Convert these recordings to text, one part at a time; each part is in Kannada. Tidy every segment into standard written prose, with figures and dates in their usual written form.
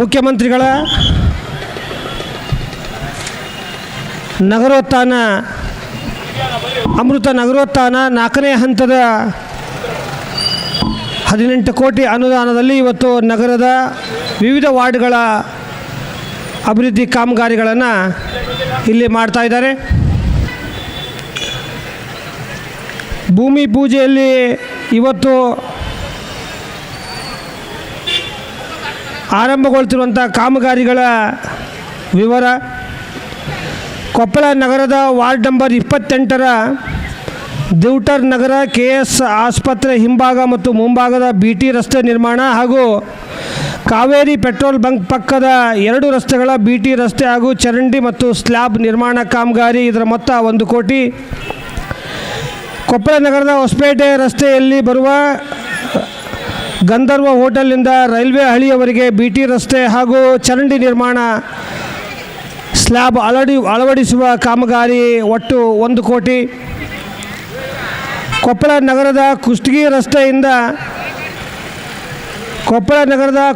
ಮುಖ್ಯಮಂತ್ರಿಗಳ ನಗರೋತ್ಥಾನ ಅಮೃತ ನಗರೋತ್ಥಾನ 4ನೇ ಹಂತದ 18 ಕೋಟಿ ಅನುದಾನದಲ್ಲಿ ಇವತ್ತು ನಗರದ ವಿವಿಧ ವಾರ್ಡ್ಗಳ ಅಭಿವೃದ್ಧಿ ಕಾಮಗಾರಿಗಳನ್ನು ಇಲ್ಲಿ ಮಾಡ್ತಾ ಇದ್ದಾರೆ. ಭೂಮಿ ಪೂಜೆಯಲ್ಲಿ ಇವತ್ತು ಆರಂಭಗೊಳ್ತಿರುವಂಥ ಕಾಮಗಾರಿಗಳ ವಿವರ. ಕೊಪ್ಪಳ ನಗರದ ವಾರ್ಡ್ ನಂಬರ್ 28ರ ದಿವಟರ್ ನಗರ KS ಆಸ್ಪತ್ರೆ ಹಿಂಭಾಗ ಮತ್ತು ಮುಂಭಾಗದ BT ರಸ್ತೆ ನಿರ್ಮಾಣ ಹಾಗೂ ಕಾವೇರಿ ಪೆಟ್ರೋಲ್ ಬಂಕ್ ಪಕ್ಕದ 2 ರಸ್ತೆಗಳ BT ರಸ್ತೆ ಹಾಗೂ ಚರಂಡಿ ಮತ್ತು ಸ್ಲ್ಯಾಬ್ ನಿರ್ಮಾಣ ಕಾಮಗಾರಿ, ಇದರ ಮೊತ್ತ 1 ಕೋಟಿ. ಕೊಪ್ಪಳ ನಗರದ ಹೊಸಪೇಟೆ ರಸ್ತೆಯಲ್ಲಿ ಬರುವ ಗಂಧರ್ವ ಹೋಟೆಲ್ನಿಂದ ರೈಲ್ವೆ ಹಳಿಯವರೆಗೆ BT ರಸ್ತೆ ಹಾಗೂ ಚರಂಡಿ ನಿರ್ಮಾಣ ಸ್ಲ್ಯಾಬ್ ಅಳವಡಿಸುವ ಕಾಮಗಾರಿ ಒಟ್ಟು 1 ಕೋಟಿ. ಕೊಪ್ಪಳ ನಗರದ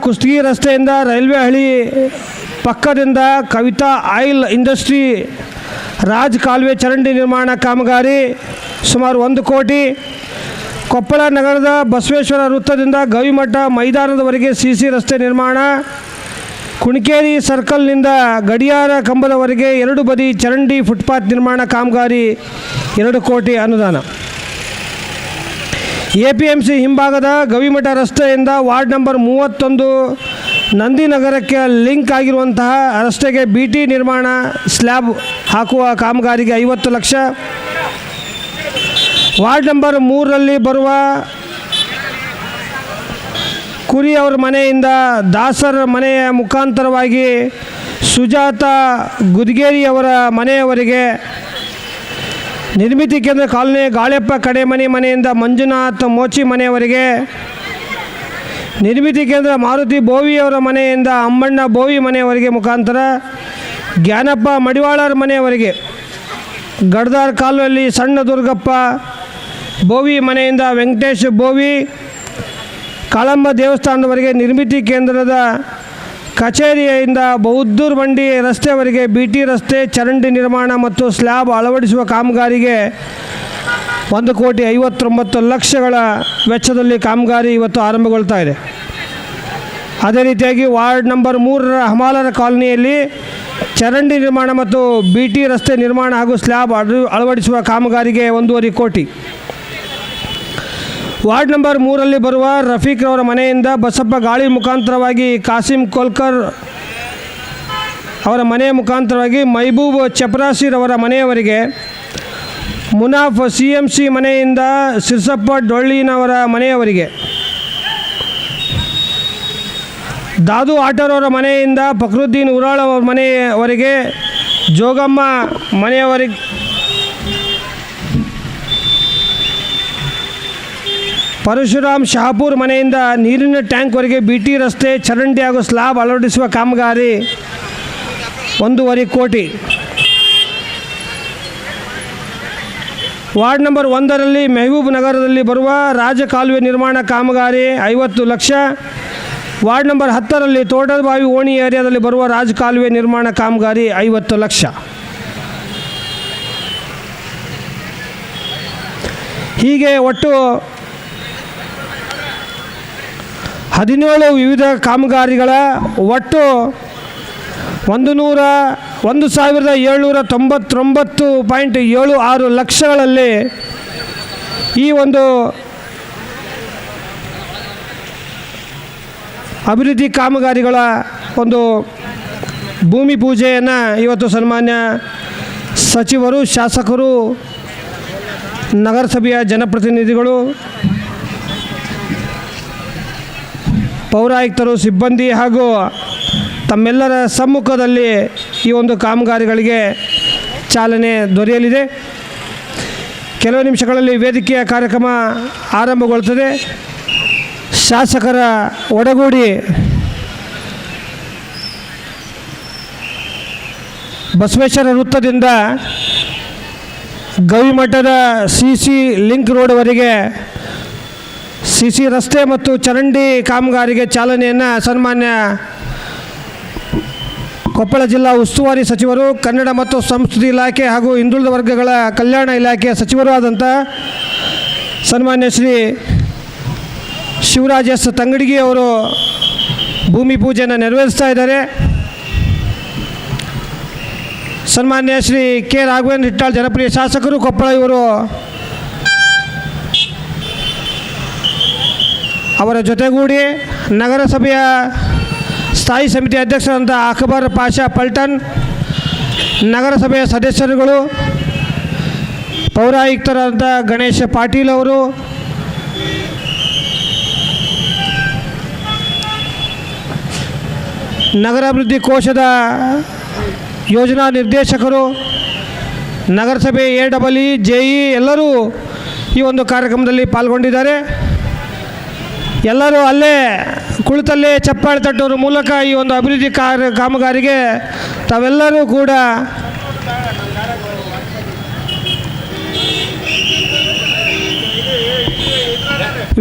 ಕುಷ್ಟಗಿ ರಸ್ತೆಯಿಂದ ರೈಲ್ವೆ ಹಳಿ ಪಕ್ಕದಿಂದ ಕವಿತಾ ಆಯಿಲ್ ಇಂಡಸ್ಟ್ರಿ ರಾಜ್ ಕಾಲುವೆ ಚರಂಡಿ ನಿರ್ಮಾಣ ಕಾಮಗಾರಿ ಸುಮಾರು 1 ಕೋಟಿ. ಕೊಪ್ಪಳ ನಗರದ ಬಸವೇಶ್ವರ ವೃತ್ತದಿಂದ ಗವಿಮಠ ಮೈದಾನದವರೆಗೆ CC ರಸ್ತೆ ನಿರ್ಮಾಣ, ಕುಣಿಕೇರಿ ಸರ್ಕಲ್ನಿಂದ ಗಡಿಯಾರ ಕಂಬದವರೆಗೆ 2 ಬದಿ ಚರಂಡಿ ಫುಟ್ಪಾತ್ ನಿರ್ಮಾಣ ಕಾಮಗಾರಿ 2 ಕೋಟಿ ಅನುದಾನ. APMC ಹಿಂಭಾಗದ ಗವಿಮಠ ರಸ್ತೆಯಿಂದ ವಾರ್ಡ್ ನಂಬರ್ 31 ನಂದಿನಗರಕ್ಕೆ ಲಿಂಕ್ ಆಗಿರುವಂತಹ ರಸ್ತೆಗೆ BT ನಿರ್ಮಾಣ ಸ್ಲ್ಯಾಬ್ ಹಾಕುವ ಕಾಮಗಾರಿಗೆ 50 ಲಕ್ಷ. ವಾರ್ಡ್ ನಂಬರ್ 3ರಲ್ಲಿ ಬರುವ ಕುರಿ ಅವರ ಮನೆಯಿಂದ ದಾಸರ ಮನೆಯ ಮುಖಾಂತರವಾಗಿ ಸುಜಾತ ಗುದ್ಗೇರಿಯವರ ಮನೆಯವರೆಗೆ, ನಿರ್ಮಿತಿ ಕೇಂದ್ರ ಕಾಲೋನಿ ಗಾಳೆಪ್ಪ ಕಡೆಮನೆಯಿಂದ ಮಂಜುನಾಥ್ ಮೋಚಿ ಮನೆಯವರೆಗೆ, ನಿರ್ಮಿತಿ ಕೇಂದ್ರ ಮಾರುತಿ ಬೋವಿಯವರ ಮನೆಯಿಂದ ಅಂಬಣ್ಣ ಬೋವಿ ಮನೆಯವರೆಗೆ ಮುಖಾಂತರ ಜ್ಞಾನಪ್ಪ ಮಡಿವಾಳರ ಮನೆಯವರೆಗೆ, ಗಡ್ದಾರ್ ಕಾಲುವೆಯಲ್ಲಿ ಸಣ್ಣ ದುರ್ಗಪ್ಪ ಬೋವಿ ಮನೆಯಿಂದ ವೆಂಕಟೇಶ್ ಬೋವಿ, ಕಾಳಮ್ಮ ದೇವಸ್ಥಾನದವರೆಗೆ, ನಿರ್ಮಿತಿ ಕೇಂದ್ರದ ಕಚೇರಿಯಿಂದ ಬೌದ್ದೂರು ಬಂಡಿ ರಸ್ತೆವರೆಗೆ BT ರಸ್ತೆ ಚರಂಡಿ ನಿರ್ಮಾಣ ಮತ್ತು ಸ್ಲ್ಯಾಬ್ ಅಳವಡಿಸುವ ಕಾಮಗಾರಿಗೆ 1,59 ಲಕ್ಷಗಳ ವೆಚ್ಚದಲ್ಲಿ ಕಾಮಗಾರಿ ಇವತ್ತು ಆರಂಭಗೊಳ್ತಾ ಇದೆ. ಅದೇ ರೀತಿಯಾಗಿ ವಾರ್ಡ್ ನಂಬರ್ 3ರ ಹಮಾಲರ ಕಾಲೋನಿಯಲ್ಲಿ ಚರಂಡಿ ನಿರ್ಮಾಣ ಮತ್ತು BT ರಸ್ತೆ ನಿರ್ಮಾಣ ಹಾಗೂ ಸ್ಲ್ಯಾಬ್ ಅಳವಡಿಸುವ ಕಾಮಗಾರಿಗೆ 1.5 ಕೋಟಿ. ವಾರ್ಡ್ ನಂಬರ್ 3ರಲ್ಲಿ ಬರುವ ರಫೀಕ್ ರವರ ಮನೆಯಿಂದ ಬಸಪ್ಪ ಗಾಳಿ ಮುಖಾಂತರವಾಗಿ ಕಾಸಿಂ ಕೋಲ್ಕರ್ ಅವರ ಮನೆಯ ಮುಖಾಂತರವಾಗಿ ಮೈಬೂಬ್ ಚಪರಾಸಿರವರ ಮನೆಯವರೆಗೆ, ಮುನಾಫ್ CMC ಮನೆಯಿಂದ ಸಿರ್ಸಪ್ಪ ಡೊಳ್ಳಿನವರ ಮನೆಯವರೆಗೆ, ದಾದು ಆಟೋರವರ ಮನೆಯಿಂದ ಫಕ್ರುದ್ದೀನ್ ಉರಾಳ್ ಅವರ ಮನೆಯವರೆಗೆ, ಜೋಗಮ್ಮ ಮನೆಯವರೆಗೆ, ಪರಶುರಾಮ್ ಶಹಾಪುರ್ ಮನೆಯಿಂದ ನೀರಿನ ಟ್ಯಾಂಕ್ವರೆಗೆ BT ರಸ್ತೆ ಚರಂಡಿ ಹಾಗೂ ಸ್ಲ್ಯಾಬ್ ಅಳವಡಿಸುವ ಕಾಮಗಾರಿ 1.5 ಕೋಟಿ. ವಾರ್ಡ್ ನಂಬರ್ 1ರಲ್ಲಿ ಮೆಹಬೂಬ್ ನಗರದಲ್ಲಿ ಬರುವ ರಾಜ ಕಾಲುವೆ ನಿರ್ಮಾಣ ಕಾಮಗಾರಿ 50 ಲಕ್ಷ. ವಾರ್ಡ್ ನಂಬರ್ 10ರಲ್ಲಿ ತೋಟದಬಾವಿ ಓಣಿ ಏರಿಯಾದಲ್ಲಿ ಬರುವ ರಾಜ ಕಾಲುವೆ ನಿರ್ಮಾಣ ಕಾಮಗಾರಿ 50 ಲಕ್ಷ. ಹೀಗೆ ಒಟ್ಟು 17 ವಿವಿಧ ಕಾಮಗಾರಿಗಳ ಒಟ್ಟು 1,799.76 ಲಕ್ಷಗಳಲ್ಲಿ ಈ ಒಂದು ಅಭಿವೃದ್ಧಿ ಕಾಮಗಾರಿಗಳ ಒಂದು ಭೂಮಿ ಪೂಜೆಯನ್ನು ಇವತ್ತು ಸನ್ಮಾನ್ಯ ಸಚಿವರು, ಶಾಸಕರು, ನಗರಸಭೆಯ ಜನಪ್ರತಿನಿಧಿಗಳು, ಪೌರಾಯುಕ್ತರು, ಸಿಬ್ಬಂದಿ ಹಾಗೂ ತಮ್ಮೆಲ್ಲರ ಸಮ್ಮುಖದಲ್ಲಿ ಈ ಒಂದು ಕಾಮಗಾರಿಗಳಿಗೆ ಚಾಲನೆ ದೊರೆಯಲಿದೆ. ಕೆಲವು ನಿಮಿಷಗಳಲ್ಲಿ ವೇದಿಕೆಯ ಕಾರ್ಯಕ್ರಮ ಆರಂಭಗೊಳ್ಳುತ್ತದೆ. ಶಾಸಕರ ಒಡಗೂಡಿ ಬಸವೇಶ್ವರ ವೃತ್ತದಿಂದ ಗವಿಮಠದ CC ಲಿಂಕ್ ರೋಡ್ವರೆಗೆ CC ರಸ್ತೆ ಮತ್ತು ಚರಂಡಿ ಕಾಮಗಾರಿಗೆ ಚಾಲನೆಯನ್ನು ಸನ್ಮಾನ್ಯ ಕೊಪ್ಪಳ ಜಿಲ್ಲಾ ಉಸ್ತುವಾರಿ ಸಚಿವರು, ಕನ್ನಡ ಮತ್ತು ಸಂಸ್ಕೃತಿ ಇಲಾಖೆ ಹಾಗೂ ಹಿಂದುಳಿದ ವರ್ಗಗಳ ಕಲ್ಯಾಣ ಇಲಾಖೆಯ ಸಚಿವರೂ ಆದಂಥ ಸನ್ಮಾನ್ಯ ಶ್ರೀ ಶಿವರಾಜ್ ಎಸ್ ತಂಗಡಗಿ ಅವರು ಭೂಮಿ ಪೂಜೆಯನ್ನು ನೆರವೇರಿಸ್ತಾ ಇದ್ದಾರೆ. ಸನ್ಮಾನ್ಯ ಶ್ರೀ ಕೆ ರಾಘವೇಂದ್ರ ಹಿಟ್ಟಾಳ್ ಜನಪ್ರಿಯ ಶಾಸಕರು ಕೊಪ್ಪಳ ಇವರು ಅವರ ಜೊತೆಗೂಡಿ ನಗರಸಭೆಯ ಸ್ಥಾಯಿ ಸಮಿತಿ ಅಧ್ಯಕ್ಷರಾದಂಥ ಅಕ್ಬರ್ ಪಾಷಾ ಪಲ್ಟನ್, ನಗರಸಭೆಯ ಸದಸ್ಯರುಗಳು, ಪೌರಾಯುಕ್ತರಾದಂಥ ಗಣೇಶ ಪಾಟೀಲ್ ಅವರು, ನಗರಾಭಿವೃದ್ಧಿ ಕೋಶದ ಯೋಜನಾ ನಿರ್ದೇಶಕರು, ನಗರಸಭೆ AEE JE ಎಲ್ಲರೂ ಈ ಒಂದು ಕಾರ್ಯಕ್ರಮದಲ್ಲಿ ಪಾಲ್ಗೊಂಡಿದ್ದಾರೆ. ಎಲ್ಲರೂ ಅಲ್ಲೇ ಕುಳಿತಲ್ಲೇ ಚಪ್ಪಾಳೆ ತಟ್ಟೋರ ಮೂಲಕ ಈ ಒಂದು ಅಭಿವೃದ್ಧಿ ಕಾಮಗಾರಿಗೆ ತಾವೆಲ್ಲರೂ ಕೂಡ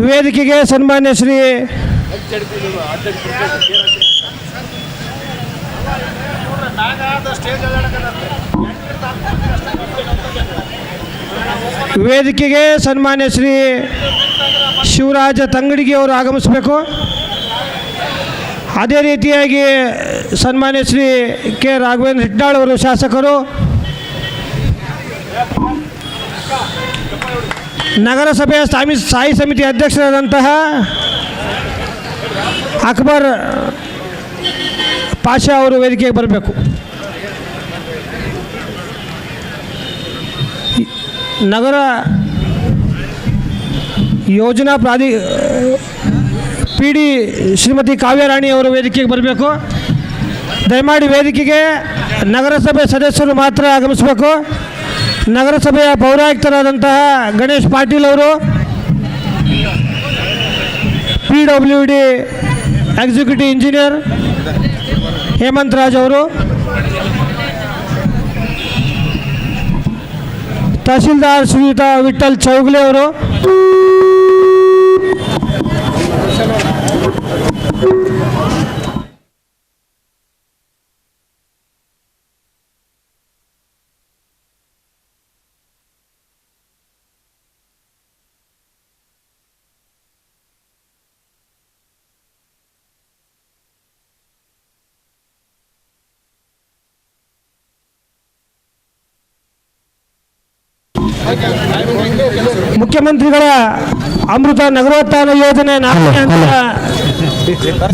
ವೇದಿಕೆಗೆ ಸನ್ಮಾನ್ಯ ಶ್ರೀ ವೇದಿಕೆಗೆ ಸನ್ಮಾನ್ಯ ಶ್ರೀ ಶಿವರಾಜ ತಂಗಡಗಿ ಅವರು ಆಗಮಿಸಬೇಕು. ಅದೇ ರೀತಿಯಾಗಿ ಸನ್ಮಾನ್ಯ ಶ್ರೀ ಕೆ ರಾಘವೇಂದ್ರ ಹಿಟ್ನಾಳ್ ಅವರು ಶಾಸಕರು, ನಗರಸಭೆಯ ಸ್ಥಾಯಿ ಸಮಿತಿ ಅಧ್ಯಕ್ಷರಾದಂತಹ ಅಕ್ಬರ್ ಪಾಷಾ ಅವರು ವೇದಿಕೆಗೆ ಬರಬೇಕು. ನಗರ ಯೋಜನಾ PD ಶ್ರೀಮತಿ ಕಾವ್ಯರಾಣಿ ಅವರು ವೇದಿಕೆಗೆ ಬರಬೇಕು. ದಯಮಾಡಿ ವೇದಿಕೆಗೆ ನಗರಸಭೆ ಸದಸ್ಯರು ಮಾತ್ರ ಆಗಮಿಸಬೇಕು. ನಗರಸಭೆಯ ಪೌರಾಯುಕ್ತರಾದಂತಹ ಗಣೇಶ್ ಪಾಟೀಲ್ ಅವರು, PWD executive engineer Hemant Raj ಅವರು, ತಹಸೀಲ್ದಾರ್ ಶ್ರೀಯುತ ವಿಠಲ್ ಚೌಗಲೆ ಅವರು, ಮುಖ್ಯಮಂತ್ರಿಗಳ ಅಮೃತ ನಗರೋತ್ಥಾನ ಯೋಜನೆ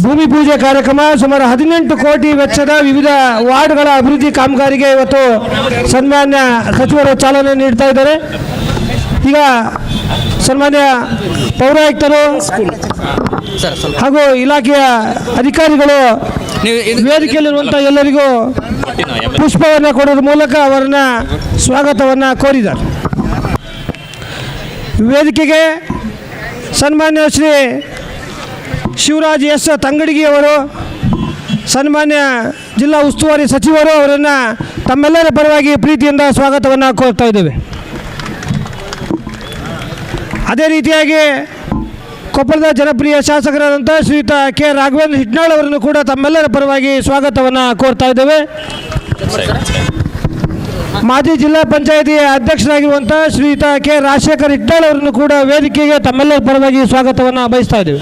ಭೂಮಿ ಪೂಜೆ ಕಾರ್ಯಕ್ರಮ ಸುಮಾರು 18 ಕೋಟಿ ವೆಚ್ಚದ ವಿವಿಧ ವಾರ್ಡ್ಗಳ ಅಭಿವೃದ್ಧಿ ಕಾಮಗಾರಿಗೆ ಇವತ್ತು ಸನ್ಮಾನ್ಯ ಸಚಿವರು ಚಾಲನೆ ನೀಡ್ತಾ ಇದ್ದಾರೆ. ಈಗ ಸನ್ಮಾನ್ಯ ಪೌರಾಯುಕ್ತರು ಹಾಗೂ ಇಲಾಖೆಯ ಅಧಿಕಾರಿಗಳು ವೇದಿಕೆಯಲ್ಲಿರುವಂಥ ಎಲ್ಲರಿಗೂ ಪುಷ್ಪವನ್ನು ಕೊಡೋದ್ರ ಮೂಲಕ ಅವರನ್ನ ಸ್ವಾಗತವನ್ನು ಕೋರಿದ್ದಾರೆ. ವೇದಿಕೆಗೆ ಸನ್ಮಾನ್ಯ ಶ್ರೀ ಶಿವರಾಜ್ ಎಸ್ ತಂಗಡಗಿ ಅವರು, ಸನ್ಮಾನ್ಯ ಜಿಲ್ಲಾ ಉಸ್ತುವಾರಿ ಸಚಿವರು ಅವರನ್ನು ತಮ್ಮೆಲ್ಲರ ಪರವಾಗಿ ಪ್ರೀತಿಯಿಂದ ಸ್ವಾಗತವನ್ನು ಕೋರ್ತಾ ಇದ್ದೇವೆ. ಅದೇ ರೀತಿಯಾಗಿ ಕೊಪ್ಪಳದ ಜನಪ್ರಿಯ ಶಾಸಕರಾದಂಥ ಶ್ರೀಯುತ ಕೆ ರಾಘವೇಂದ್ರ ಹಿಟ್ನಾಳ್ ಅವರನ್ನು ಕೂಡ ತಮ್ಮೆಲ್ಲರ ಪರವಾಗಿ ಸ್ವಾಗತವನ್ನು ಕೋರ್ತಾ ಇದ್ದೇವೆ. ಮಾಜಿ ಜಿಲ್ಲಾ ಪಂಚಾಯಿತಿ ಅಧ್ಯಕ್ಷರಾಗಿರುವಂಥ ಶ್ರೀಯುತ ಕೆ ರಾಜಶೇಖರ್ ಹಿಟ್ನಾಳ್ ಅವರನ್ನು ಕೂಡ ವೇದಿಕೆಗೆ ತಮ್ಮೆಲ್ಲರ ಪರವಾಗಿ ಸ್ವಾಗತವನ್ನು ಬಯಸ್ತಾ ಇದ್ದೇವೆ.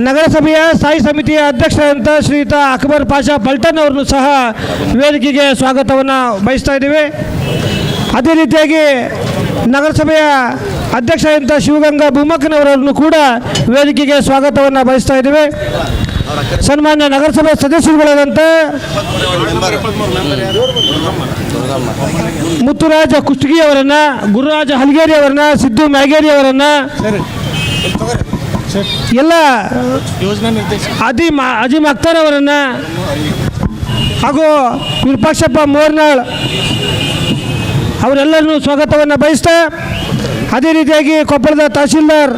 ನಗರಸಭೆಯ ಸ್ಥಾಯಿ ಸಮಿತಿಯ ಅಧ್ಯಕ್ಷರಾದಂಥ ಶ್ರೀಯುತ ಅಕ್ಬರ್ ಪಾಷಾ ಪಲ್ಟನ್ ಅವರನ್ನು ಸಹ ವೇದಿಕೆಗೆ ಸ್ವಾಗತವನ್ನು ಬಯಸ್ತಾ ಇದ್ದೇವೆ. ಅದೇ ರೀತಿಯಾಗಿ ನಗರಸಭೆಯ ಅಧ್ಯಕ್ಷರಾದಂಥ ಶಿವಗಂಗಾ ಭೂಮಕ್ಕನವರನ್ನು ಕೂಡ ವೇದಿಕೆಗೆ ಸ್ವಾಗತವನ್ನು ಬಯಸ್ತಾ ಇದ್ದೇವೆ. ಸನ್ಮಾನ್ಯ ನಗರಸಭೆ ಸದಸ್ಯರುಗಳಾದಂಥ ಮುತ್ತುರಾಜ ಕುಷ್ಟಗಿ ಅವರನ್ನು, ಗುರುರಾಜ ಹಲಗೇರಿ ಅವರನ್ನು, ಸಿದ್ದು ಮ್ಯಾಗೇರಿ ಅವರನ್ನು, ಎಲ್ಲ ಅಜೀಮ್ ಅಖ್ತರ್ ಅವರನ್ನು ಹಾಗೂ ವಿರೂಪಾಕ್ಷಪ್ಪ ಮೋರ್ನಾಳ್ ಅವರೆಲ್ಲರನ್ನೂ ಸ್ವಾಗತವನ್ನು ಬಯಸ್ತಾ, ಅದೇ ರೀತಿಯಾಗಿ ಕೊಪ್ಪಳದ ತಹಸೀಲ್ದಾರ್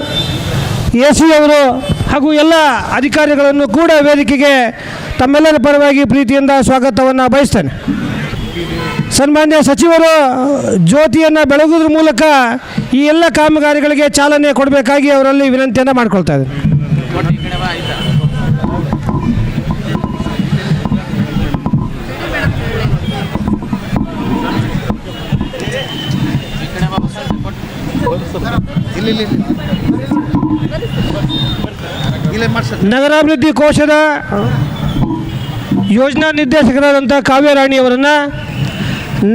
AC ಅವರು ಹಾಗೂ ಎಲ್ಲ ಅಧಿಕಾರಿಗಳನ್ನು ಕೂಡ ವೇದಿಕೆಗೆ ತಮ್ಮೆಲ್ಲರ ಪರವಾಗಿ ಪ್ರೀತಿಯಿಂದ ಸ್ವಾಗತವನ್ನು ಬಯಸ್ತೇನೆ. ಸನ್ಮಾನ್ಯ ಸಚಿವರು ಜ್ಯೋತಿಯನ್ನು ಬೆಳಗುವುದ್ರ ಮೂಲಕ ಈ ಎಲ್ಲ ಕಾಮಗಾರಿಗಳಿಗೆ ಚಾಲನೆ ಕೊಡಬೇಕಾಗಿ ಅವರಲ್ಲಿ ವಿನಂತಿಯನ್ನು ಮಾಡ್ಕೊಳ್ತಾ ಇದ್ದೀನಿ. ನಗರಾಭಿವೃದ್ಧಿ ಕೋಶದ ಯೋಜನಾ ನಿರ್ದೇಶಕರಾದಂಥ ಕಾವ್ಯರಾಣಿಯವರನ್ನು,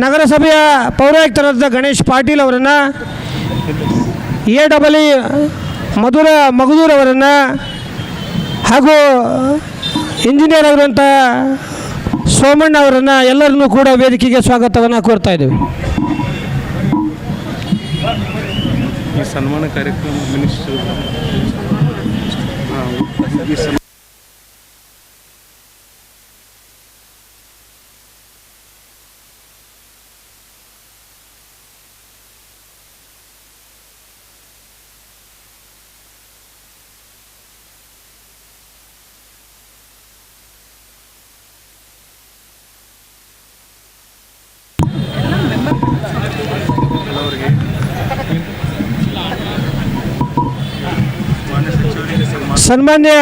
ನಗರಸಭೆಯ ಪೌರಾಯುಕ್ತರಾದ ಗಣೇಶ್ ಪಾಟೀಲ್ ಅವರನ್ನು, AEE ಮಧುರ ಮಗದೂರ್ ಅವರನ್ನು ಹಾಗೂ ಇಂಜಿನಿಯರ್ ಆಗಿರುವಂಥ ಸೋಮಣ್ಣ ಅವರನ್ನು ಎಲ್ಲರನ್ನೂ ಕೂಡ ವೇದಿಕೆಗೆ ಸ್ವಾಗತವನ್ನು ಕೋರ್ತಾ ಇದ್ದೇವೆ. ಈ ಸನ್ಮಾನ ಕಾರ್ಯಕ್ರಮ ಮಿನಿಸ್ಟರ್ ಸನ್ಮಾನ್ಯ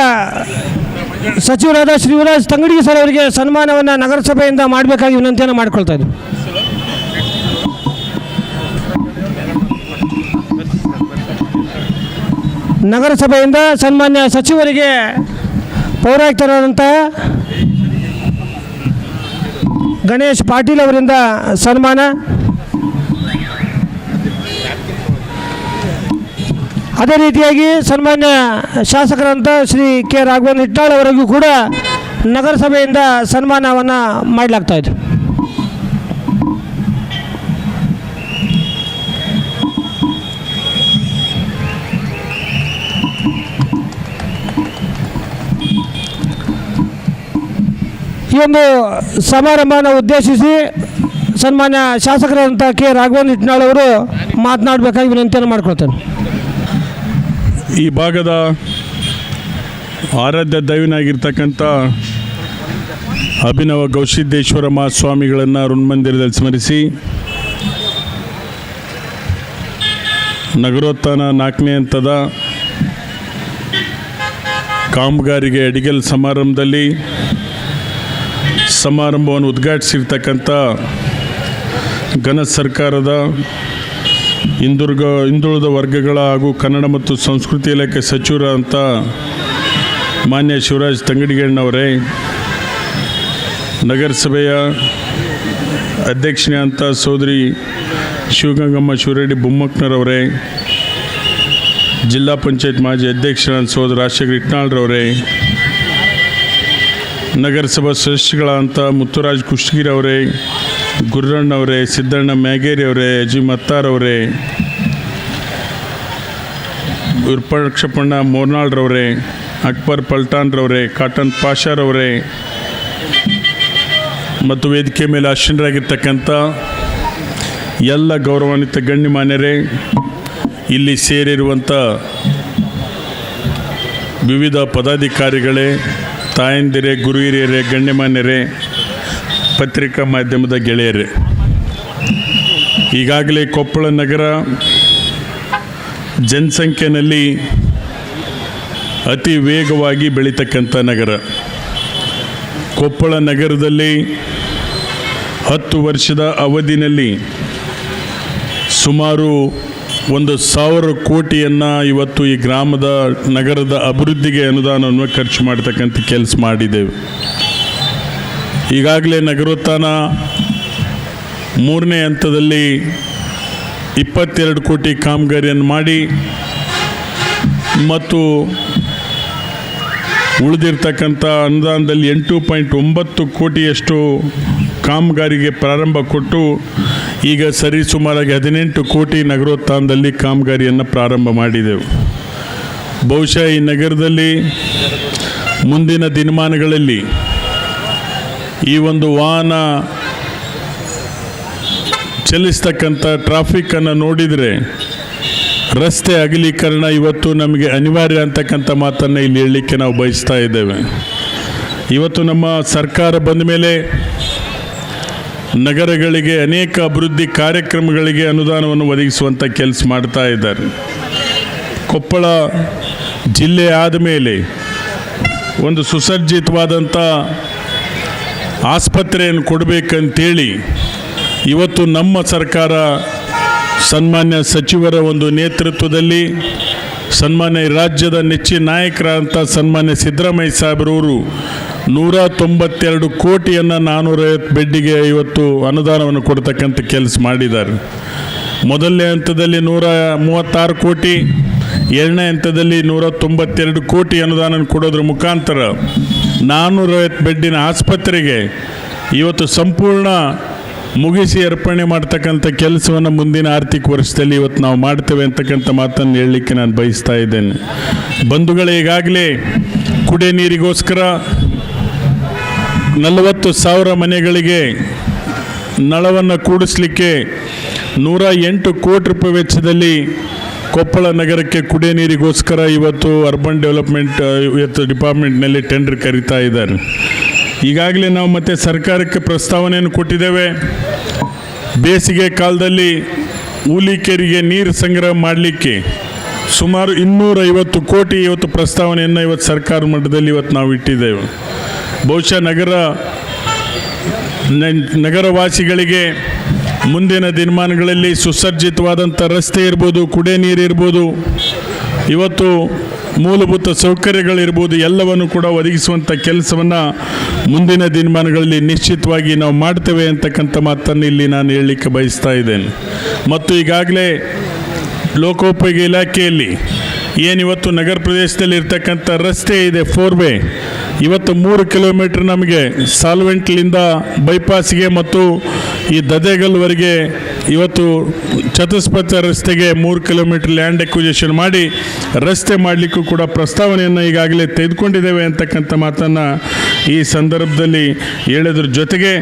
ಸಚಿವರಾದ ಶ್ರೀ ಯುವರಾಜ್ ತಂಗಡಿಗೆ ಸರ್ ಅವರಿಗೆ ಸನ್ಮಾನವನ್ನು ನಗರಸಭೆಯಿಂದ ಮಾಡಬೇಕಾಗಿ ವಿನಂತಿಯನ್ನು ಮಾಡಿಕೊಳ್ತಾ ಇದ್ದೀವಿ. ನಗರಸಭೆಯಿಂದ ಸನ್ಮಾನ್ಯ ಸಚಿವರಿಗೆ ಪೌರಾಯುಕ್ತರಾದಂಥ ಗಣೇಶ್ ಪಾಟೀಲ್ ಅವರಿಂದ ಸನ್ಮಾನ. ಅದೇ ರೀತಿಯಾಗಿ ಸನ್ಮಾನ್ಯ ಶಾಸಕರಂತ ಶ್ರೀ ಕೆ ರಾಘವೇಂದ್ರ ಹಿಟ್ನಾಳ್ ಅವರಿಗೂ ಕೂಡ ನಗರಸಭೆಯಿಂದ ಸನ್ಮಾನವನ್ನು ಮಾಡಲಾಗ್ತಾ ಇದೆ. ಈ ಒಂದು ಸಮಾರಂಭವನ್ನು ಉದ್ದೇಶಿಸಿ ಸನ್ಮಾನ್ಯ ಶಾಸಕರಾದಂಥ ಕೆ ರಾಘವೇಂದ್ರ ಹಿಟ್ನಾಳ್ ಅವರು ಮಾತನಾಡಬೇಕಾಗಿ ವಿನಂತಿಯನ್ನು ಮಾಡಿಕೊಳ್ತೇನೆ. ಈ ಭಾಗದ ಆರಾಧ್ಯ ದೈವನಾಗಿರ್ತಕ್ಕಂಥ ಅಭಿನವ ಗವಿಸಿದ್ದೇಶ್ವರ ಮಹಾಸ್ವಾಮಿಗಳನ್ನು ಋಣಮಂದಿರದಲ್ಲಿ ಸ್ಮರಿಸಿ ನಗರೋತ್ಥಾನ 4ನೇ ಹಂತದ ಕಾಮಗಾರಿಗೆ ಅಡಿಗಲ್ ಸಮಾರಂಭವನ್ನು ಉದ್ಘಾಟಿಸಿರ್ತಕ್ಕಂಥ ಘನ ಸರ್ಕಾರದ ಹಿಂದುಳಿದ ವರ್ಗಗಳ ಹಾಗೂ ಕನ್ನಡ ಮತ್ತು ಸಂಸ್ಕೃತಿ ಇಲಾಖೆ ಸಚಿವರಾದಂಥ ಮಾನ್ಯ ಶಿವರಾಜ್ ತಂಗಡಿಗಣ್ಣವರೇ, ನಗರಸಭೆಯ ಅಧ್ಯಕ್ಷನೇ ಅಂತ ಸೋದರಿ ಶಿವಗಂಗಮ್ಮ ಶಿವರೆಡ್ಡಿ ಬೊಮ್ಮಕ್ಕನವರೇ, ಜಿಲ್ಲಾ ಪಂಚಾಯತ್ ಮಾಜಿ ಅಧ್ಯಕ್ಷರಾದ ಸೋದರ ರಾಜಶೇಖರ್ ಹಿಟ್ನಾಳ್ರವರೇ, ನಗರಸಭಾ ಸದಸ್ಯಗಳಂತ ಮುತ್ತುರಾಜ್ ಕುಷ್ಟಗಿರಿ ಅವರೇ, ಗುರ್ರಣ್ಣವರೇ, ಸಿದ್ದಣ್ಣ ಮ್ಯಾಗೇರಿ ಅವರೇ, ಅಜಿ ಮತ್ತಾರವರೇ, ವಿರೂಪಾಕ್ಷಪ್ಪಣ್ಣ ಮೋರ್ನಾಳ್ರವರೇ, ಅಕ್ಬರ್ ಪಲ್ಟಾನ್ರವರೇ, ಕಾಟನ್ ಪಾಷಾರವರೇ ಮತ್ತು ವೇದಿಕೆ ಮೇಲೆ ಆಸೀನರಾಗಿರ್ತಕ್ಕಂಥ ಎಲ್ಲ ಗೌರವಾನ್ವಿತ ಗಣ್ಯಮಾನ್ಯರೇ, ಇಲ್ಲಿ ಸೇರಿರುವಂಥ ವಿವಿಧ ಪದಾಧಿಕಾರಿಗಳೇ, ತಾಯಂದಿರೇ, ಗುರು ಹಿರಿಯರೇ, ಗಣ್ಯಮಾನ್ಯರೇ, ಪತ್ರಿಕಾ ಮಾಧ್ಯಮದ ಗೆಳೆಯರೇ, ಈಗಾಗಲೇ ಕೊಪ್ಪಳ ನಗರ ಜನಸಂಖ್ಯೆಯಲ್ಲಿ ಅತಿ ವೇಗವಾಗಿ ಬೆಳೀತಕ್ಕಂಥ ನಗರ. ಕೊಪ್ಪಳ ನಗರದಲ್ಲಿ 10 ವರ್ಷದ ಅವಧಿಯಲ್ಲಿ ಸುಮಾರು 1,000 ಕೋಟಿಯನ್ನು ಇವತ್ತು ಈ ನಗರದ ಅಭಿವೃದ್ಧಿಗೆ ಅನುದಾನವನ್ನು ಖರ್ಚು ಮಾಡ್ತಕ್ಕಂಥ ಕೆಲಸ ಮಾಡಿದ್ದೇವೆ. ಈಗಾಗಲೇ ನಗರೋತ್ಥಾನ 3ನೇ ಹಂತದಲ್ಲಿ 22 ಕೋಟಿ ಕಾಮಗಾರಿಯನ್ನು ಮಾಡಿ ಮತ್ತು ಉಳಿದಿರ್ತಕ್ಕಂಥ ಅನುದಾನದಲ್ಲಿ 8.9 ಕೋಟಿಯಷ್ಟು ಕಾಮಗಾರಿಗೆ ಪ್ರಾರಂಭ ಕೊಟ್ಟು ಈಗ ಸರಿಸುಮಾರಾಗಿ 18 ಕೋಟಿ ನಗರೋತ್ಥಾನದಲ್ಲಿ ಕಾಮಗಾರಿಯನ್ನು ಪ್ರಾರಂಭ ಮಾಡಿದೆವು. ಬಹುಶಃ ಈ ನಗರದಲ್ಲಿ ಮುಂದಿನ ದಿನಮಾನಗಳಲ್ಲಿ ಈ ಒಂದು ವಾಹನ ಚಲಿಸ್ತಕ್ಕಂಥ ಟ್ರಾಫಿಕ್ಕನ್ನು ನೋಡಿದರೆ ರಸ್ತೆ ಅಗಲೀಕರಣ ಇವತ್ತು ನಮಗೆ ಅನಿವಾರ್ಯ ಅಂತಕ್ಕಂಥ ಮಾತನ್ನು ಇಲ್ಲಿ ಹೇಳಲಿಕ್ಕೆ ನಾವು ಬಯಸ್ತಾ ಇದ್ದೇವೆ. ಇವತ್ತು ನಮ್ಮ ಸರ್ಕಾರ ಬಂದ ಮೇಲೆ ನಗರಗಳಿಗೆ ಅನೇಕ ಅಭಿವೃದ್ಧಿ ಕಾರ್ಯಕ್ರಮಗಳಿಗೆ ಅನುದಾನವನ್ನು ಒದಗಿಸುವಂಥ ಕೆಲಸ ಮಾಡ್ತಾ ಇದ್ದಾರೆ. ಕೊಪ್ಪಳ ಜಿಲ್ಲೆ ಆದಮೇಲೆ ಒಂದು ಸುಸಜ್ಜಿತವಾದಂಥ ಆಸ್ಪತ್ರೆಯನ್ನು ಕೊಡಬೇಕಂತೇಳಿ ಇವತ್ತು ನಮ್ಮ ಸರ್ಕಾರ ಸನ್ಮಾನ್ಯ ಸಚಿವರ ಒಂದು ನೇತೃತ್ವದಲ್ಲಿ ಸನ್ಮಾನ್ಯ ರಾಜ್ಯದ ನೆಚ್ಚಿನ ನಾಯಕರಂಥ ಸನ್ಮಾನ್ಯ ಸಿದ್ದರಾಮಯ್ಯ ಸಾಹೇಬರವರು 192 ಕೋಟಿಯನ್ನು 450 ಬೆಡ್ಡಿಗೆ ಇವತ್ತು ಅನುದಾನವನ್ನು ಕೊಡ್ತಕ್ಕಂಥ ಕೆಲಸ ಮಾಡಿದ್ದಾರೆ. ಮೊದಲನೇ ಹಂತದಲ್ಲಿ 136 ಕೋಟಿ, ಎರಡನೇ ಹಂತದಲ್ಲಿ 192 ಕೋಟಿ ಅನುದಾನ ಕೊಡೋದ್ರ ಮುಖಾಂತರ 450 ಬೆಡ್ಡಿನ ಆಸ್ಪತ್ರೆಗೆ ಇವತ್ತು ಸಂಪೂರ್ಣ ಮುಗಿಸಿ ಅರ್ಪಣೆ ಮಾಡ್ತಕ್ಕಂಥ ಕೆಲಸವನ್ನು ಮುಂದಿನ ಆರ್ಥಿಕ ವರ್ಷದಲ್ಲಿ ಇವತ್ತು ನಾವು ಮಾಡ್ತೇವೆ ಅಂತಕ್ಕಂಥ ಮಾತನ್ನು ಹೇಳಲಿಕ್ಕೆ ನಾನು ಬಯಸ್ತಾ ಇದ್ದೇನೆ. ಬಂಧುಗಳೇ, ಈಗಾಗಲೇ ಕುಡಿಯ ನೀರಿಗೋಸ್ಕರ 40,000 ಮನೆಗಳಿಗೆ ನಳವನ್ನು ಕೂಡಿಸಲಿಕ್ಕೆ 108 ಕೋಟಿ ರೂಪಾಯಿ ವೆಚ್ಚದಲ್ಲಿ ಕೊಪ್ಪಳ ನಗರಕ್ಕೆ ಕುಡಿಯ ನೀರಿಗೋಸ್ಕರ ಇವತ್ತು ಅರ್ಬನ್ ಡೆವಲಪ್ಮೆಂಟ್ ಡಿಪಾರ್ಟ್ಮೆಂಟ್ನಲ್ಲಿ ಟೆಂಡರ್ ಕರೀತಾ ಇದ್ದಾರೆ. ಈಗಾಗಲೇ ನಾವು ಮತ್ತೆ ಸರ್ಕಾರಕ್ಕೆ ಪ್ರಸ್ತಾವನೆಯನ್ನು ಕೊಟ್ಟಿದ್ದೇವೆ. ಬೇಸಿಗೆ ಕಾಲದಲ್ಲಿ ಹೂಲಿಕೆರೆಗೆ ನೀರು ಸಂಗ್ರಹ ಮಾಡಲಿಕ್ಕೆ ಸುಮಾರು 250 ಕೋಟಿ ಇವತ್ತು ಪ್ರಸ್ತಾವನೆಯನ್ನು ಇವತ್ತು ಸರ್ಕಾರ ಮಟ್ಟದಲ್ಲಿ ಇವತ್ತು ನಾವು ಇಟ್ಟಿದ್ದೇವೆ. ಬಹುಶಃ ನಗರವಾಸಿಗಳಿಗೆ ಮುಂದಿನ ದಿನಮಾನಗಳಲ್ಲಿ ಸುಸಜ್ಜಿತವಾದಂಥ ರಸ್ತೆ ಇರ್ಬೋದು, ಕುಡಿಯ ನೀರು ಇರ್ಬೋದು, ಇವತ್ತು ಮೂಲಭೂತ ಸೌಕರ್ಯಗಳಿರ್ಬೋದು, ಎಲ್ಲವನ್ನು ಕೂಡ ಒದಗಿಸುವಂಥ ಕೆಲಸವನ್ನು ಮುಂದಿನ ದಿನಮಾನಗಳಲ್ಲಿ ನಿಶ್ಚಿತವಾಗಿ ನಾವು ಮಾಡ್ತೇವೆ ಅಂತಕ್ಕಂಥ ಮಾತನ್ನು ಇಲ್ಲಿ ನಾನು ಹೇಳಲಿಕ್ಕೆ ಬಯಸ್ತಾ ಇದ್ದೇನೆ. ಮತ್ತು ಈಗಾಗಲೇ ಲೋಕೋಪಯೋಗಿ ಇಲಾಖೆಯಲ್ಲಿ ಏನಿವತ್ತು ನಗರ ಪ್ರದೇಶದಲ್ಲಿ ಇರ್ತಕ್ಕಂಥ ರಸ್ತೆ ಇದೆ 4 ವೇ, ಇವತ್ತು 3 ಕಿಲೋಮೀಟ್ರ್ ನಮಗೆ ಸಾಲ್ವೆಂಟ್ಲಿಂದ ಬೈಪಾಸ್ಗೆ ಮತ್ತು ಈ ದದೇಗಲ್ವರೆಗೆ ಇವತ್ತು ಚತುಷ್ಪಥ ರಸ್ತೆಗೆ 3 ಕಿಲೋಮೀಟ್ರ್ ಲ್ಯಾಂಡ್ ಎಕ್ವಿಜೇಷನ್ ಮಾಡಿ ರಸ್ತೆ ಮಾಡಲಿಕ್ಕೂ ಕೂಡ ಪ್ರಸ್ತಾವನೆಯನ್ನು ಈಗಾಗಲೇ ತೆಗೆದುಕೊಂಡಿದ್ದೇವೆ ಅಂತಕ್ಕಂಥ ಮಾತನ್ನು ಈ ಸಂದರ್ಭದಲ್ಲಿ ಹೇಳೋದ್ರ ಜೊತೆಗೆ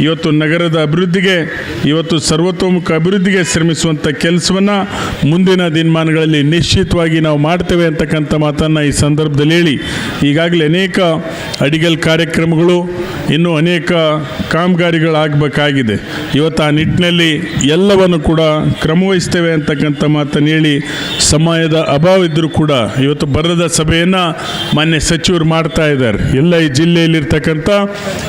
ಇವತ್ತು ನಗರದ ಅಭಿವೃದ್ಧಿಗೆ, ಇವತ್ತು ಸರ್ವತೋಮುಖ ಅಭಿವೃದ್ಧಿಗೆ ಶ್ರಮಿಸುವಂಥ ಕೆಲಸವನ್ನು ಮುಂದಿನ ದಿನಮಾನಗಳಲ್ಲಿ ನಿಶ್ಚಿತವಾಗಿ ನಾವು ಮಾಡ್ತೇವೆ ಅಂತಕ್ಕಂಥ ಮಾತನ್ನು ಈ ಸಂದರ್ಭದಲ್ಲಿ ಹೇಳಿ, ಈಗಾಗಲೇ ಅನೇಕ ಅಡಿಗಲ್ ಕಾರ್ಯಕ್ರಮಗಳು, ಇನ್ನೂ ಅನೇಕ ಕಾಮಗಾರಿಗಳಾಗಬೇಕಾಗಿದೆ. ಇವತ್ತು ಆ ನಿಟ್ಟಿನಲ್ಲಿ ಎಲ್ಲವನ್ನು ಕೂಡ ಕ್ರಮವಹಿಸ್ತೇವೆ ಅಂತಕ್ಕಂಥ ಮಾತನ್ನು ಹೇಳಿ, ಸಮಯದ ಅಭಾವ ಇದ್ದರೂ ಕೂಡ ಇವತ್ತು ಬರದ ಸಭೆಯನ್ನು ಮಾನ್ಯ ಸಚಿವರು ಮಾಡ್ತಾ ಇದ್ದಾರೆ. ಎಲ್ಲ ಈ ಜಿಲ್ಲೆಯಲ್ಲಿರ್ತಕ್ಕಂಥ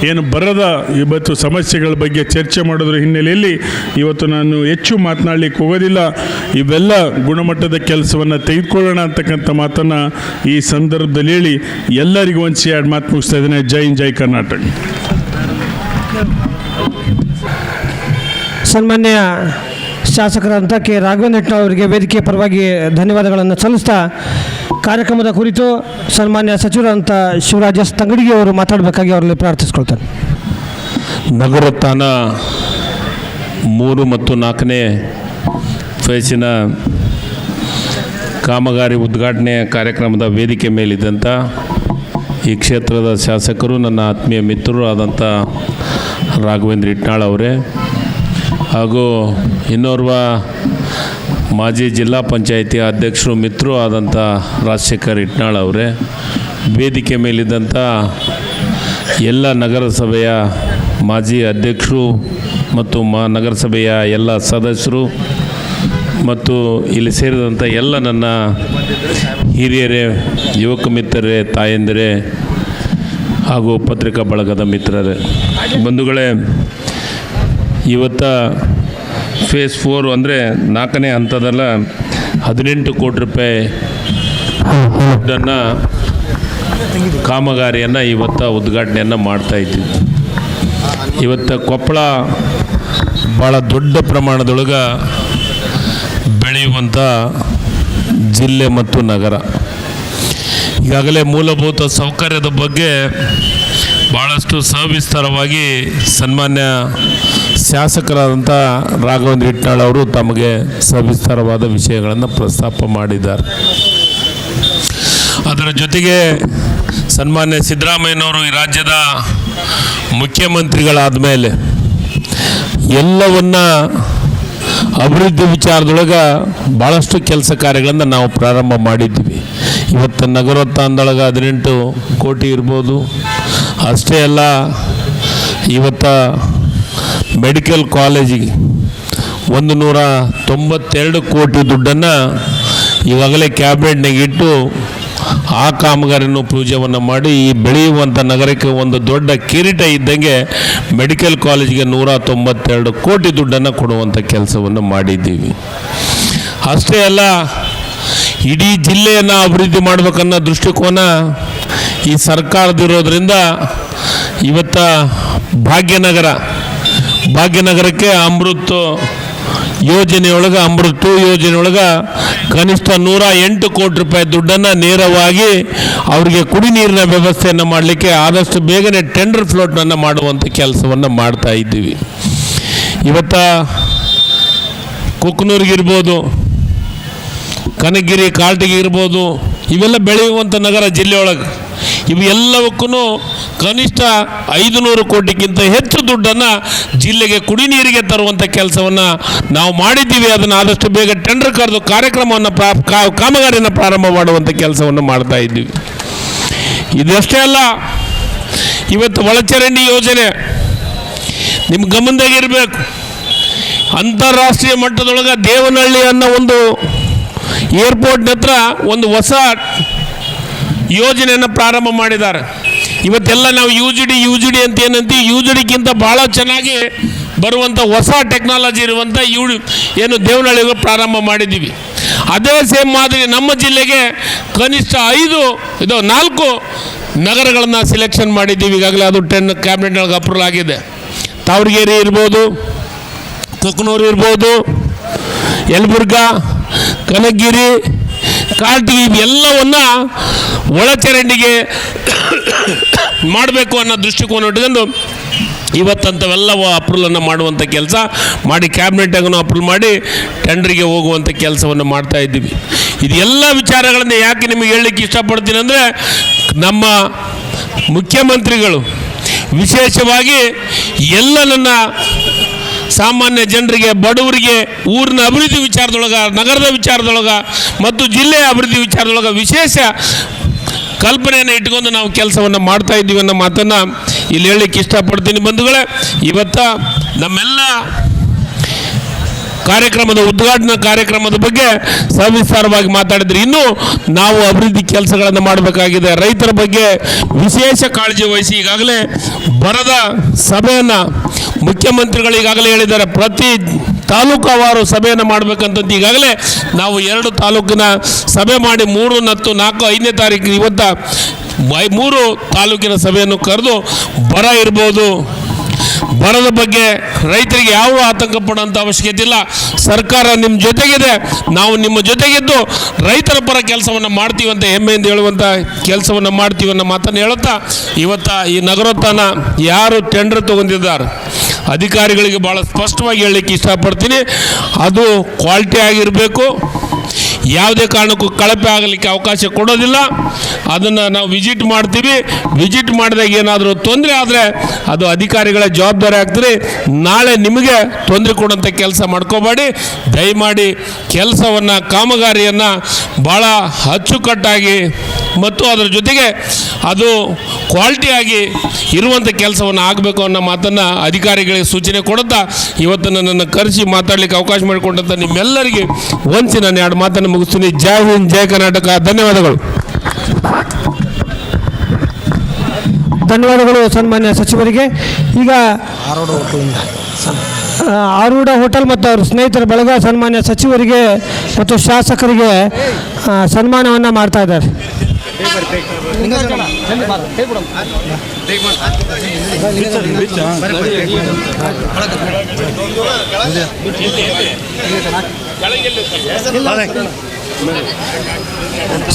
ಏನು ಬರದ ಇವತ್ತು ಸಮಸ್ಯೆಗಳ ಬಗ್ಗೆ ಚರ್ಚೆ ಮಾಡೋದ್ರ ಹಿನ್ನೆಲೆಯಲ್ಲಿ ಇವತ್ತು ನಾನು ಹೆಚ್ಚು ಮಾತನಾಡಲಿಕ್ಕೆ ಹೋಗೋದಿಲ್ಲ. ಇವೆಲ್ಲ ಗುಣಮಟ್ಟದ ಕೆಲಸವನ್ನು ತೆಗೆದುಕೊಳ್ಳೋಣ ಅಂತಕ್ಕಂಥ ಮಾತನ್ನು ಈ ಸಂದರ್ಭದಲ್ಲಿ ಹೇಳಿ ಎಲ್ಲರಿಗೂ ಒಂದು ಎರಡು ಮಾತು ಮುಗಿಸ್ತಾ ಇದ್ದೇನೆ. ಜೈ ಹಿಂದ್, ಜೈ ಕರ್ನಾಟಕ. ಸನ್ಮಾನ್ಯ ಶಾಸಕರಂತ ಕೆ ರಾಘವೇಂದ್ರ ಅವರಿಗೆ ವೇದಿಕೆ ಪರವಾಗಿ ಧನ್ಯವಾದಗಳನ್ನು ಸಲ್ಲಿಸ್ತಾ ಕಾರ್ಯಕ್ರಮದ ಕುರಿತು ಸನ್ಮಾನ್ಯ ಸಚಿವರಂತ ಶಿವರಾಜ್ ಎಸ್ ತಂಗಡಿಗೆ ಅವರು ಮಾತಾಡಬೇಕಾಗಿ ಅವರಲ್ಲಿ ಪ್ರಾರ್ಥಿಸ್ಕೊಳ್ತಾರೆ. ನಗರೋತ್ಥಾನ 3 ಮತ್ತು 4ನೇ ಫೇಸಿನ ಕಾಮಗಾರಿ ಉದ್ಘಾಟನೆ ಕಾರ್ಯಕ್ರಮದ ವೇದಿಕೆ ಮೇಲಿದ್ದಂಥ ಈ ಕ್ಷೇತ್ರದ ಶಾಸಕರು, ನನ್ನ ಆತ್ಮೀಯ ಮಿತ್ರರು ಆದಂಥ ರಾಘವೇಂದ್ರ ಇಟ್ನಾಳ್ ಅವರೇ, ಹಾಗೂ ಇನ್ನೋರ್ವ ಮಾಜಿ ಜಿಲ್ಲಾ ಪಂಚಾಯಿತಿ ಅಧ್ಯಕ್ಷರು ಮಿತ್ರರು ಆದಂಥ ರಾಜಶೇಖರ್ ಇಟ್ನಾಳ್ ಅವರೇ, ವೇದಿಕೆ ಮೇಲಿದ್ದಂಥ ಎಲ್ಲ ನಗರಸಭೆಯ ಮಾಜಿ ಅಧ್ಯಕ್ಷರು ಮತ್ತು ನಗರಸಭೆಯ ಎಲ್ಲ ಸದಸ್ಯರು ಮತ್ತು ಇಲ್ಲಿ ಸೇರಿದಂಥ ಎಲ್ಲ ನನ್ನ ಹಿರಿಯರೇ, ಯುವಕ ಮಿತ್ರರೇ, ತಾಯಂದಿರೇ ಹಾಗೂ ಪತ್ರಿಕಾ ಬಳಗದ ಮಿತ್ರರೇ, ಬಂಧುಗಳೇ, ಇವತ್ತು ಫೇಸ್ 4 ಅಂದರೆ 4ನೇ ಹಂತದಲ್ಲ 18 ಕೋಟಿ ರೂಪಾಯಿ ದುಡ್ಡನ್ನು ಕಾಮಗಾರಿಯನ್ನು ಇವತ್ತು ಉದ್ಘಾಟನೆಯನ್ನು ಮಾಡ್ತಾಯಿದ್ದೀವಿ. ಇವತ್ತು ಕೊಪ್ಪಳ ಭಾಳ ದೊಡ್ಡ ಪ್ರಮಾಣದೊಳಗೆ ಬೆಳೆಯುವಂಥ ಜಿಲ್ಲೆ ಮತ್ತು ನಗರ. ಈಗಾಗಲೇ ಮೂಲಭೂತ ಸೌಕರ್ಯದ ಬಗ್ಗೆ ಭಾಳಷ್ಟು ಸವಿಸ್ತಾರವಾಗಿ ಸನ್ಮಾನ್ಯ ಶಾಸಕರಾದಂಥ ರಾಘವೇಂದ್ರ ಇಟ್ನಾಳ್ ಅವರು ತಮಗೆ ಸವಿಸ್ತಾರವಾದ ವಿಷಯಗಳನ್ನು ಪ್ರಸ್ತಾಪ ಮಾಡಿದ್ದಾರೆ. ಅದರ ಜೊತೆಗೆ ಸನ್ಮಾನ್ಯ ಸಿದ್ದರಾಮಯ್ಯನವರು ಈ ರಾಜ್ಯದ ಮುಖ್ಯಮಂತ್ರಿಗಳಾದ ಮೇಲೆ ಎಲ್ಲವನ್ನ ಅಭಿವೃದ್ಧಿ ವಿಚಾರದೊಳಗೆ ಭಾಳಷ್ಟು ಕೆಲಸ ಕಾರ್ಯಗಳನ್ನು ನಾವು ಪ್ರಾರಂಭ ಮಾಡಿದ್ವಿ. ಇವತ್ತು ನಗರೋತ್ಥಾನದೊಳಗೆ 18 ಕೋಟಿ ಇರ್ಬೋದು. ಅಷ್ಟೇ ಅಲ್ಲ, ಇವತ್ತು ಮೆಡಿಕಲ್ ಕಾಲೇಜಿಗೆ 192 ಕೋಟಿ ದುಡ್ಡನ್ನು ಈಗಾಗಲೇ ಕ್ಯಾಬಿನೆಟ್ನಾಗ ಇಟ್ಟು ಆ ಕಾಮಗಾರಿಯನ್ನು ಪೂಜೆಯನ್ನು ಮಾಡಿ ಈ ಬೆಳೆಯುವಂಥ ನಗರಕ್ಕೆ ಒಂದು ದೊಡ್ಡ ಕಿರೀಟ ಇದ್ದಂಗೆ ಮೆಡಿಕಲ್ ಕಾಲೇಜಿಗೆ 192 ಕೋಟಿ ದುಡ್ಡನ್ನು ಕೊಡುವಂಥ ಕೆಲಸವನ್ನು ಮಾಡಿದ್ದೀವಿ. ಅಷ್ಟೇ ಅಲ್ಲ, ಇಡೀ ಜಿಲ್ಲೆಯನ್ನು ಅಭಿವೃದ್ಧಿ ಮಾಡಬೇಕನ್ನೋ ದೃಷ್ಟಿಕೋನ ಈ ಸರ್ಕಾರದಿರೋದ್ರಿಂದ ಇವತ್ತ ಭಾಗ್ಯನಗರಕ್ಕೆ ಅಮೃತ್ ಯೋಜನೆಯೊಳಗೆ ಕನಿಷ್ಠ 108 ಕೋಟಿ ರೂಪಾಯಿ ದುಡ್ಡನ್ನು ನೇರವಾಗಿ ಅವರಿಗೆ ಕುಡಿ ನೀರಿನ ವ್ಯವಸ್ಥೆಯನ್ನು ಮಾಡಲಿಕ್ಕೆ ಆದಷ್ಟು ಬೇಗನೆ ಟೆಂಡರ್ ಫ್ಲೋಟ್ನನ್ನು ಮಾಡುವಂಥ ಕೆಲಸವನ್ನು ಮಾಡ್ತಾ ಇದ್ದೀವಿ. ಇವತ್ತ ಕುಕ್ನೂರಿಗಿರ್ಬೋದು, ಕನಕಗಿರಿ ಕಾಲ್ಟಿಗೆ ಇರ್ಬೋದು, ಇವೆಲ್ಲ ಬೆಳೆಯುವಂಥ ನಗರ ಜಿಲ್ಲೆಯೊಳಗೆ. ಇವು ಎಲ್ಲವಕ್ಕೂ ಕನಿಷ್ಠ 500 ಕೋಟಿಗಿಂತ ಹೆಚ್ಚು ದುಡ್ಡನ್ನು ಜಿಲ್ಲೆಗೆ ಕುಡಿ ನೀರಿಗೆ ತರುವಂಥ ಕೆಲಸವನ್ನು ನಾವು ಮಾಡಿದ್ದೀವಿ. ಅದನ್ನು ಆದಷ್ಟು ಬೇಗ ಟೆಂಡರ್ ಕರೆದು ಕಾರ್ಯಕ್ರಮವನ್ನು ಕಾಮಗಾರಿಯನ್ನು ಪ್ರಾರಂಭ ಮಾಡುವಂಥ ಕೆಲಸವನ್ನು ಮಾಡ್ತಾ ಇದ್ದೀವಿ. ಇದಷ್ಟೇ ಅಲ್ಲ, ಇವತ್ತು ಒಳಚರಂಡಿ ಯೋಜನೆ ನಿಮ್ಮ ಗಮನದಾಗಿರಬೇಕು. ಅಂತಾರಾಷ್ಟ್ರೀಯ ಮಟ್ಟದೊಳಗೆ ದೇವನಹಳ್ಳಿ ಅನ್ನೋ ಒಂದು ಏರ್ಪೋರ್ಟ್ನ ಹತ್ರ ಒಂದು ಹೊಸ ಯೋಜನೆಯನ್ನು ಪ್ರಾರಂಭ ಮಾಡಿದ್ದಾರೆ. ಇವತ್ತೆಲ್ಲ ನಾವು ಯು ಜಿ ಡಿ ಅಂತ ಏನಂತೀವಿ, ಯು ಜಿ ಡಿಗಿಂತ ಭಾಳ ಚೆನ್ನಾಗಿ ಬರುವಂಥ ಹೊಸ ಟೆಕ್ನಾಲಜಿ ಇರುವಂಥ ಏನು ದೇವನಹಳ್ಳಿಗೆ ಪ್ರಾರಂಭ ಮಾಡಿದ್ದೀವಿ. ಅದೇ ಸೇಮ್ ಮಾದರಿ ನಮ್ಮ ಜಿಲ್ಲೆಗೆ ಕನಿಷ್ಠ 4 ನಗರಗಳನ್ನು ಸೆಲೆಕ್ಷನ್ ಮಾಡಿದ್ದೀವಿ. ಈಗಾಗಲೇ ಅದು 10 ಕ್ಯಾಬಿನೆಟ್ನೊಳಗೆ ಅಪ್ರೂವಲ್ ಆಗಿದೆ. ತಾವರಗೆರೆ ಇರ್ಬೋದು, ಕುಕ್ನೂರು ಇರ್ಬೋದು, ಯಲಬುರ್ಗಾ, ಕನಕಗಿರಿ, ಕಾಲ್ಟಿಗಿ ಇವೆಲ್ಲವನ್ನು ಒಳಚರಂಡಿಗೆ ಮಾಡಬೇಕು ಅನ್ನೋ ದೃಷ್ಟಿಕೋನ ಇಟ್ಕೊಂಡು ಇವತ್ತಂಥವೆಲ್ಲವೂ ಅಪ್ರೂವಲನ್ನು ಮಾಡುವಂಥ ಕೆಲಸ ಮಾಡಿ ಕ್ಯಾಬಿನೆಟ್ಗೂ ಅಪ್ರೂವ್ ಮಾಡಿ ಟೆಂಡರಿಗೆ ಹೋಗುವಂಥ ಕೆಲಸವನ್ನು ಮಾಡ್ತಾ ಇದ್ದೀವಿ. ಇದೆಲ್ಲ ವಿಚಾರಗಳನ್ನು ಯಾಕೆ ನಿಮಗೆ ಹೇಳಲಿಕ್ಕೆ ಇಷ್ಟಪಡ್ತೀನಿ ಅಂದರೆ, ನಮ್ಮ ಮುಖ್ಯಮಂತ್ರಿಗಳು ವಿಶೇಷವಾಗಿ ಎಲ್ಲ ನನ್ನ ಸಾಮಾನ್ಯ ಜನರಿಗೆ, ಬಡವರಿಗೆ, ಊರಿನ ಅಭಿವೃದ್ಧಿ ವಿಚಾರದೊಳಗೆ, ನಗರದ ವಿಚಾರದೊಳಗೆ ಮತ್ತು ಜಿಲ್ಲೆಯ ಅಭಿವೃದ್ಧಿ ವಿಚಾರದೊಳಗೆ ವಿಶೇಷ ಕಲ್ಪನೆಯನ್ನು ಇಟ್ಕೊಂಡು ನಾವು ಕೆಲಸವನ್ನು ಮಾಡ್ತಾ ಇದ್ದೀವಿ ಅನ್ನೋ ಮಾತನ್ನು ಇಲ್ಲಿ ಹೇಳಲಿಕ್ಕೆ ಇಷ್ಟಪಡ್ತೀನಿ. ಬಂಧುಗಳೇ, ಇವತ್ತು ನಮ್ಮೆಲ್ಲ ಉದ್ಘಾಟನಾ ಕಾರ್ಯಕ್ರಮದ ಬಗ್ಗೆ ಸವಿಸ್ತಾರವಾಗಿ ಮಾತಾಡಿದ್ರೆ, ಇನ್ನೂ ನಾವು ಅಭಿವೃದ್ಧಿ ಕೆಲಸಗಳನ್ನು ಮಾಡಬೇಕಾಗಿದೆ. ರೈತರ ಬಗ್ಗೆ ವಿಶೇಷ ಕಾಳಜಿ ವಹಿಸಿ ಈಗಾಗಲೇ ಬರದ ಸಭೆಯನ್ನು ಮುಖ್ಯಮಂತ್ರಿಗಳು ಈಗಾಗಲೇ ಹೇಳಿದ್ದಾರೆ. ಪ್ರತಿ ತಾಲೂಕುವಾರು ಸಭೆಯನ್ನು ಮಾಡಬೇಕಂತ ಈಗಾಗಲೇ ನಾವು 2 ತಾಲೂಕಿನ ಸಭೆ ಮಾಡಿ 3 ಮತ್ತು 4, 5ನೇ ತಾರೀಕು ಇವತ್ತು 3 ತಾಲೂಕಿನ ಸಭೆಯನ್ನು ಕರೆದು ಬರ ಇರ್ಬೋದು, ಬರದ ಬಗ್ಗೆ ರೈತರಿಗೆ ಯಾವ ಆತಂಕ ಪಡುವಂಥ ಅವಶ್ಯಕತೆ ಇಲ್ಲ. ಸರ್ಕಾರ ನಿಮ್ಮ ಜೊತೆಗಿದೆ, ನಾವು ನಿಮ್ಮ ಜೊತೆಗಿದ್ದು ರೈತರ ಪರ ಕೆಲಸವನ್ನು ಮಾಡ್ತೀವಿ ಅಂತ ಹೆಮ್ಮೆಯಿಂದ ಹೇಳುವಂಥ ಕೆಲಸವನ್ನು ಮಾಡ್ತೀವಿ ಅನ್ನೋ ಮಾತನ್ನು ಹೇಳುತ್ತಾ, ಇವತ್ತು ಈ ನಗರೋತ್ಥಾನ ಯಾರು ಟೆಂಡರ್ ತೊಗೊಂಡಿದ್ದಾರೆ ಅಧಿಕಾರಿಗಳಿಗೆ ಭಾಳ ಸ್ಪಷ್ಟವಾಗಿ ಹೇಳಲಿಕ್ಕೆ ಇಷ್ಟಪಡ್ತೀನಿ. ಅದು ಕ್ವಾಲಿಟಿ ಆಗಿರಬೇಕು, ಯಾವುದೇ ಕಾರಣಕ್ಕೂ ಕಳಪೆ ಆಗಲಿಕ್ಕೆ ಅವಕಾಶ ಕೊಡೋದಿಲ್ಲ. ಅದನ್ನು ನಾವು ವಿಸಿಟ್ ಮಾಡ್ತೀವಿ. ವಿಸಿಟ್ ಮಾಡಿದಾಗ ಏನಾದರೂ ತೊಂದರೆ ಆದರೆ ಅದು ಅಧಿಕಾರಿಗಳ ಜವಾಬ್ದಾರಿ ಆಗ್ತದೆ. ನಾಳೆ ನಿಮಗೆ ತೊಂದರೆ ಕೊಡುವಂಥ ಕೆಲಸ ಮಾಡ್ಕೋಬೇಡಿ. ದಯಮಾಡಿ ಕೆಲಸವನ್ನು, ಕಾಮಗಾರಿಯನ್ನು ಭಾಳ ಅಚ್ಚುಕಟ್ಟಾಗಿ ಮತ್ತು ಅದರ ಜೊತೆಗೆ ಅದು ಕ್ವಾಲಿಟಿಯಾಗಿ ಇರುವಂಥ ಕೆಲಸವನ್ನು ಆಗಬೇಕು ಅನ್ನೋ ಮಾತನ್ನು ಅಧಿಕಾರಿಗಳಿಗೆ ಸೂಚನೆ ಕೊಡುತ್ತಾ, ಇವತ್ತು ನನ್ನನ್ನು ಕರೆಸಿ ಮಾತಾಡಲಿಕ್ಕೆ ಅವಕಾಶ ಮಾಡಿಕೊಂಡಂಥ ನಿಮ್ಮೆಲ್ಲರಿಗೆ ವಂಚಿ ನಾನು 2 ಮಾತನ್ನು ಮುಗಿಸ್ತೀನಿ. ಜೈ ಹಿಂದ್, ಜೈ ಕರ್ನಾಟಕ. ಧನ್ಯವಾದಗಳು. ಧನ್ಯವಾದಗಳು ಸನ್ಮಾನ್ಯ ಸಚಿವರಿಗೆ. ಈಗ ಆರೂಢ ಹೋಟೆಲ್ ಮತ್ತು ಅವ್ರ ಸ್ನೇಹಿತರ ಬಳಗ ಸನ್ಮಾನ್ಯ ಸಚಿವರಿಗೆ ಮತ್ತು ಶಾಸಕರಿಗೆ ಸನ್ಮಾನವನ್ನು ಮಾಡ್ತಾ ಇದ್ದಾರೆ.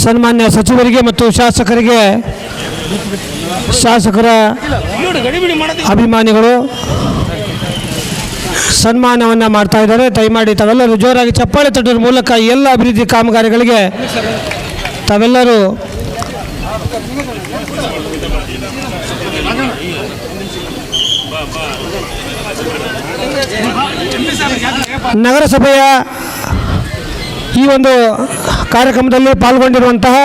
ಸನ್ಮಾನ್ಯ ಸಚಿವರಿಗೆ ಮತ್ತು ಶಾಸಕರಿಗೆ, ಶಾಸಕರ ಅಭಿಮಾನಿಗಳು ಸನ್ಮಾನವನ್ನು ಮಾಡ್ತಾ ಇದ್ದಾರೆ. ದಯಮಾಡಿ ತಾವೆಲ್ಲರೂ ಜೋರಾಗಿ ಚಪ್ಪಾಳೆ ತಟ್ಟುವ ಮೂಲಕ ಎಲ್ಲ ಅಭಿವೃದ್ಧಿ ಕಾಮಗಾರಿಗಳಿಗೆ ತಾವೆಲ್ಲರೂ ನಗರಸಭೆಯ ಈ ಒಂದು ಕಾರ್ಯಕ್ರಮದಲ್ಲಿ ಪಾಲ್ಗೊಂಡಿರುವಂತಹ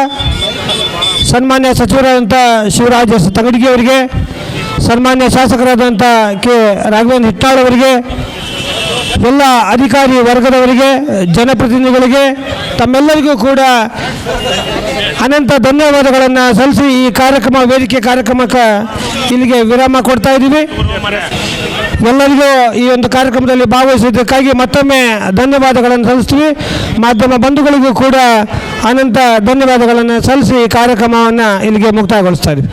ಸನ್ಮಾನ್ಯ ಸಚಿವರಾದಂಥ ಶಿವರಾಜ ತಂಗಡಗಿ ಅವರಿಗೆ, ಸನ್ಮಾನ್ಯ ಶಾಸಕರಾದಂಥ ಕೆ ರಾಘವೇಂದ್ರ ಹಿಟ್ನಾಳ್ ಅವರಿಗೆ, ಎಲ್ಲ ಅಧಿಕಾರಿ ವರ್ಗದವರಿಗೆ, ಜನಪ್ರತಿನಿಧಿಗಳಿಗೆ, ತಮ್ಮೆಲ್ಲರಿಗೂ ಕೂಡ ಅನಂತ ಧನ್ಯವಾದಗಳನ್ನು ಸಲ್ಲಿಸಿ ಈ ವೇದಿಕೆ ಕಾರ್ಯಕ್ರಮಕ್ಕೆ ಇಲ್ಲಿಗೆ ವಿರಾಮ ಕೊಡ್ತಾ ಇದ್ದೀವಿ. ಎಲ್ಲರಿಗೂ ಈ ಒಂದು ಕಾರ್ಯಕ್ರಮದಲ್ಲಿ ಭಾಗವಹಿಸಿದ್ದಕ್ಕಾಗಿ ಮತ್ತೊಮ್ಮೆ ಧನ್ಯವಾದಗಳನ್ನು ಸಲ್ಲಿಸ್ತೀವಿ. ಮಾಧ್ಯಮ ಬಂಧುಗಳಿಗೂ ಕೂಡ ಅನಂತ ಧನ್ಯವಾದಗಳನ್ನು ಸಲ್ಲಿಸಿ ಕಾರ್ಯಕ್ರಮವನ್ನು ಇಲ್ಲಿಗೆ ಮುಕ್ತಾಯಗೊಳಿಸ್ತಾ ಇದ್ದೀವಿ.